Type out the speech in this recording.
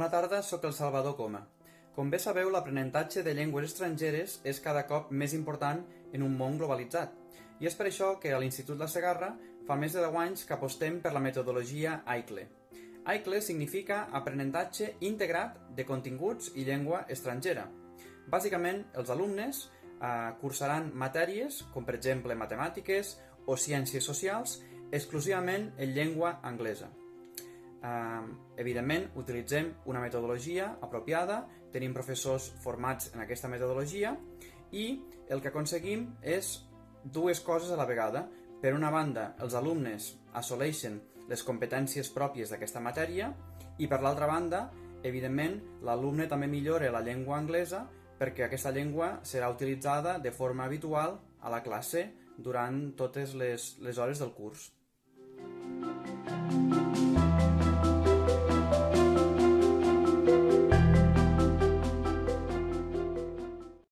Bona tarda, sóc el Salvador Coma. Com bé sabeu, l'aprenentatge de llengües estrangeres és cada cop més important en un món globalitzat. I és per això que a l'Institut La Segarra fa més de 10 anys que apostem per la metodologia AICLE. AICLE significa aprenentatge integrat de continguts i llengua estrangera. Bàsicament, els alumnes cursaran matèries, com per exemple matemàtiques o ciències socials, exclusivament en llengua anglesa. Evidentment, utilitzem una metodologia apropiada, tenim professors formats en aquesta metodologia i el que aconseguim és dues coses a la vegada. Per una banda, els alumnes assoleixen les competències pròpies d'aquesta matèria i per l'altra banda, evidentment, l'alumne també millora la llengua anglesa perquè aquesta llengua serà utilitzada de forma habitual a la classe durant totes les hores del curs.